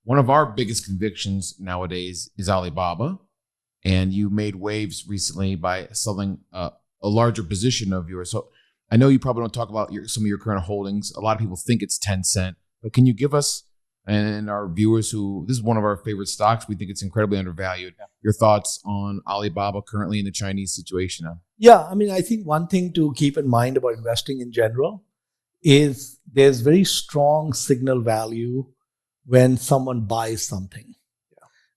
one of our biggest convictions nowadays is Alibaba. And you made waves recently by selling a larger position of yours. So I know you probably don't talk about some of your current holdings. A lot of people think it's Tencent, but can you give us and our viewers this is one of our favorite stocks, we think it's incredibly undervalued, your thoughts on Alibaba currently in the Chinese situation now? Yeah, I mean, I think one thing to keep in mind about investing in general is there's very strong signal value when someone buys something.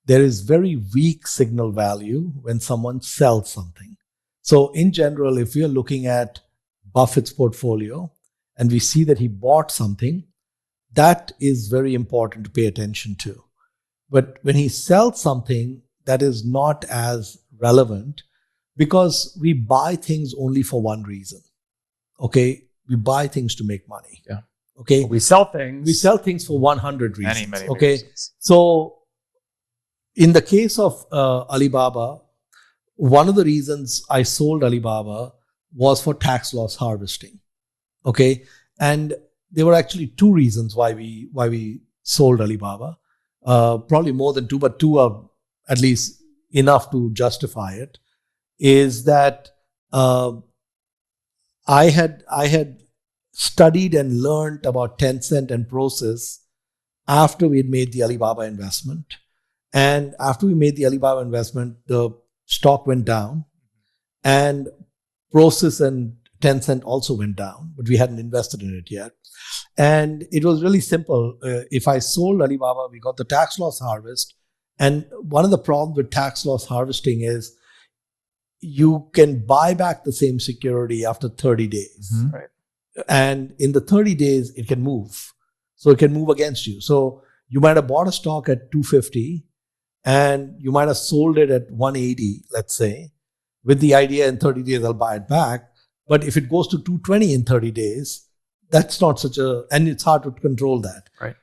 There is very weak signal value when someone sells something. So in general, if we are looking at Buffett's portfolio and we see that he bought something, that is very important to pay attention to. But when he sells something, that is not as relevant because we buy things only for one reason. Okay? We buy things to make money. Yeah. Okay? We sell things. We sell things for 100 reasons. Many okay? reasons. So in the case of Alibaba, one of the reasons I sold Alibaba was for tax loss harvesting. Okay? And there were actually two reasons why we sold Alibaba. Probably more than two, but two are at least enough to justify it. Is that I had studied and learned about Tencent and Prosus after we had made the Alibaba investment. And after we made the Alibaba investment, the stock went down, and Prosus and Tencent also went down, but we hadn't invested in it yet. And it was really simple. If I sold Alibaba, we got the tax loss harvest. And one of the problems with tax loss harvesting is you can buy back the same security after 30 days. Mm-hmm. Right. And in the 30 days, it can move. So it can move against you. So you might have bought a stock at 250 and you might have sold it at 180, let's say, with the idea in 30 days I'll buy it back. But if it goes to 220 in 30 days, that's not and it's hard to control that. Right.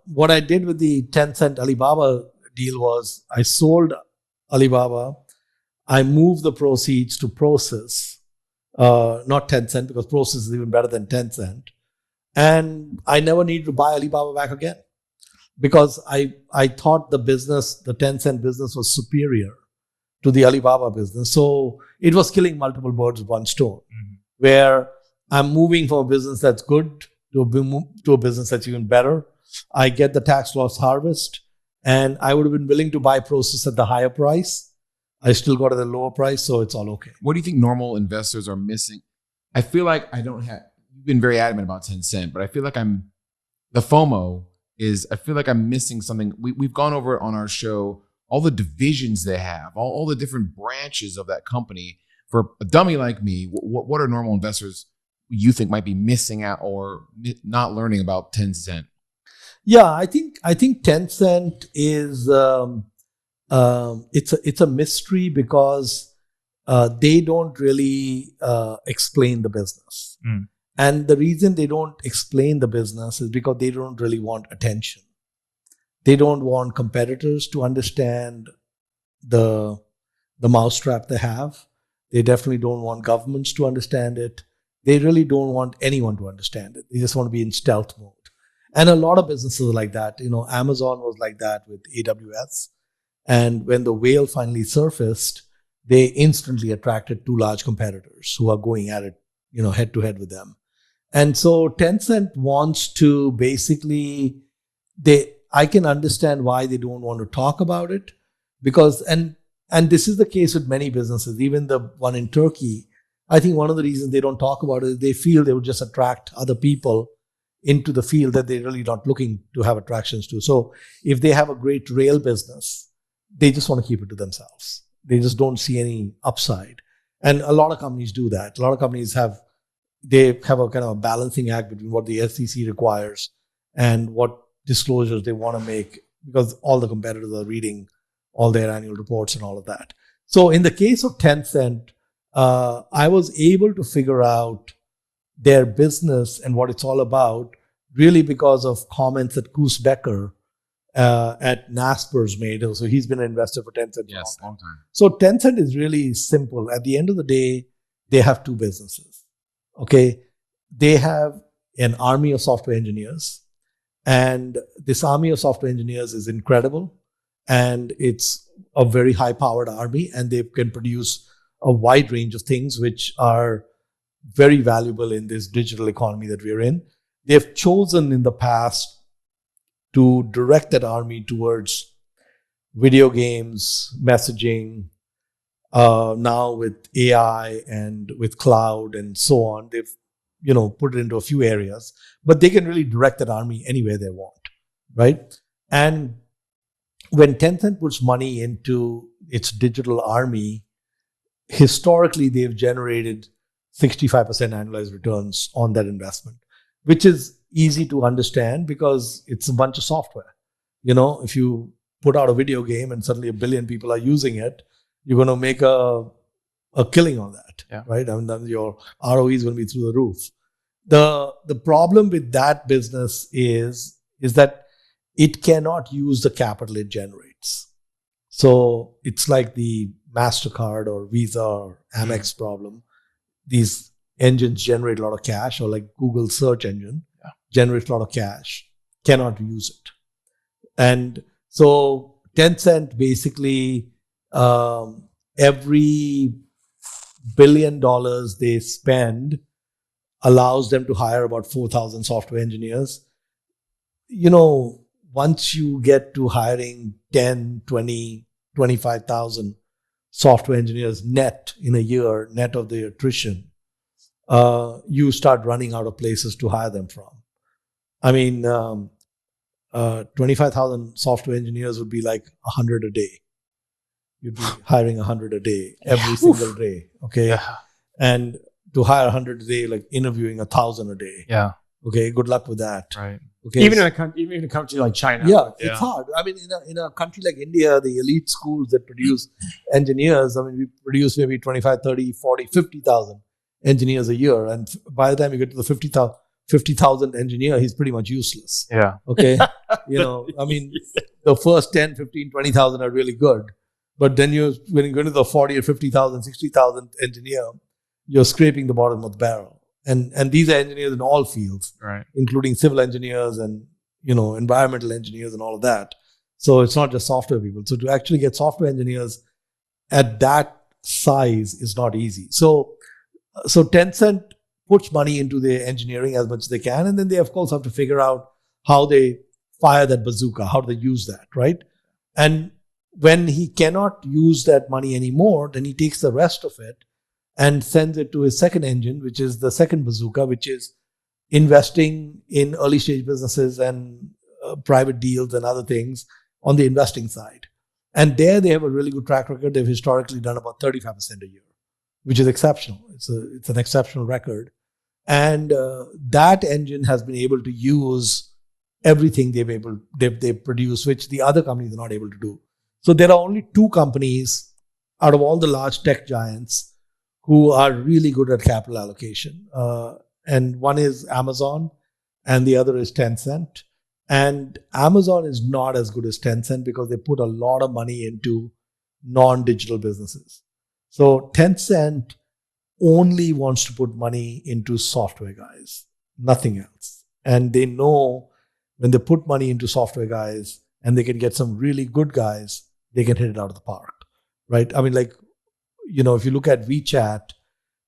What I did with the Tencent Alibaba deal was I sold Alibaba. I moved the proceeds to Prosus, not Tencent, because Prosus is even better than Tencent. And I never needed to buy Alibaba back again because I thought the Tencent business was superior to the Alibaba business. So it was killing multiple birds with one stone, where I'm moving from a business that's good to a business that's even better. I get the tax loss harvest, and I would have been willing to buy Prosus at the higher price. I still got it at a lower price, so it's all okay. What do you think normal investors are missing? I feel like you've been very adamant about Tencent, but I feel like the FOMO is, I feel like I'm missing something. We've gone over it on our show, all the divisions they have, all the different branches of that company. For a dummy like me, what are normal investors you think might be missing out or not learning about Tencent? Yeah, I think Tencent is it's a mystery because they don't really explain the business. And the reason they don't explain the business is because they don't really want attention. They don't want competitors to understand the mousetrap they have. They definitely don't want governments to understand it. They really don't want anyone to understand it. They just want to be in stealth mode. And a lot of businesses are like that. Amazon was like that with AWS. And when the whale finally surfaced, they instantly attracted two large competitors who are going at it, head to head with them. And so Tencent wants to basically, I can understand why they don't want to talk about it because, and this is the case with many businesses, even the one in Turkey. I think one of the reasons they don't talk about it is they feel they would just attract other people into the field that they're really not looking to have attractions to. So if they have a great rail business, they just want to keep it to themselves. They just don't see any upside. And a lot of companies do that. A lot of companies have a kind of a balancing act between what the SEC requires and what disclosures they want to make because all the competitors are reading all their annual reports and all of that. So in the case of Tencent, I was able to figure out their business and what it's all about really because of comments that Koos Becker at Naspers made. So he's been an investor for Tencent for a long time. So Tencent is really simple. At the end of the day, they have two businesses. Okay, they have an army of software engineers, And this army of software engineers is incredible. And it's a very high-powered army, and they can produce a wide range of things which are very valuable in this digital economy that we're in. They've chosen in the past to direct that army towards video games, messaging, now with AI and with cloud and so on. They've put it into a few areas, but they can really direct that army anywhere they want, right? And when Tencent puts money into its digital army, historically they've generated 65% annualized returns on that investment, which is easy to understand because it's a bunch of software. If you put out a video game and suddenly 1 billion people are using it, you're going to make a killing on that, right? I mean, then your ROE is going to be through the roof. The problem with that business is that it cannot use the capital it generates. So it's like the MasterCard or Visa or Amex problem. These engines generate a lot of cash, or like Google search engine generates a lot of cash, cannot use it. And so Tencent basically, every $1 billion they spend allows them to hire about 4,000 software engineers. Once you get to hiring 10, 20, 25,000 software engineers net in a year, net of the attrition, you start running out of places to hire them from. I mean, 25,000 software engineers would be like 100 a day. You'd be hiring 100 a day every single day. Okay. Yeah. And to hire 100 a day, like interviewing 1,000 a day. Yeah. Okay. Good luck with that. Right. Okay. Even in a country like China. Yeah, it's hard. I mean, in a country like India, the elite schools that produce engineers, I mean, we produce maybe 25, 30, 40, 50,000 engineers a year. And by the time you get to the 50,000 engineer, he's pretty much useless. Yeah. Okay. I mean, the first 10, 15, 20,000 are really good. But then when you go to the 40 or 50,000, 60,000 engineer, you're scraping the bottom of the barrel. And these are engineers in all fields, right, including civil engineers and, environmental engineers and all of that. So it's not just software people. So to actually get software engineers at that size is not easy. So Tencent puts money into their engineering as much as they can. And then they, of course, have to figure out how they fire that bazooka, how do they use that, right? And when he cannot use that money anymore, then he takes the rest of it and sends it to his second engine, which is the second bazooka, which is investing in early stage businesses and private deals and other things on the investing side. And there they have a really good track record. They've historically done about 35% a year, which is exceptional. It's an exceptional record. And that engine has been able to use everything they've produced, which the other companies are not able to do. So there are only 2 companies out of all the large tech giants who are really good at capital allocation. And one is Amazon and the other is Tencent. And Amazon is not as good as Tencent because they put a lot of money into non-digital businesses. So Tencent only wants to put money into software guys, nothing else. And they know when they put money into software guys and they can get some really good guys, they can hit it out of the park, right? I mean, like, if you look at WeChat,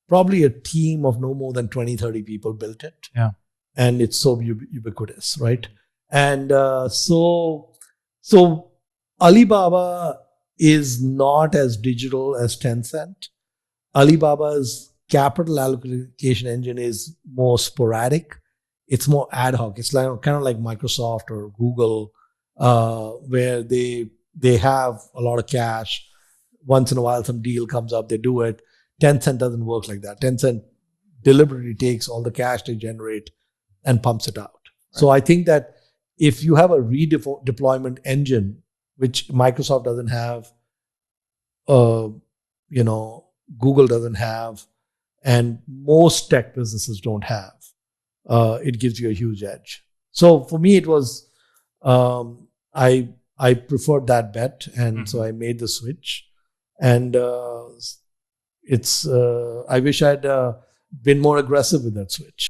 probably a team of no more than 20, 30 people built it. Yeah. And it's so ubiquitous, right? And so Alibaba is not as digital as Tencent. Alibaba's capital allocation engine is more sporadic. It's more ad hoc. It's like kind of like Microsoft or Google, where they have a lot of cash. Once in a while, some deal comes up, they do it. Tencent doesn't work like that. Tencent deliberately takes all the cash they generate and pumps it out. Right. So I think that if you have a redeployment engine, which Microsoft doesn't have, Google doesn't have, and most tech businesses don't have, it gives you a huge edge. So for me, it was, I preferred that bet. And so I made the switch. And I wish I'd been more aggressive with that switch.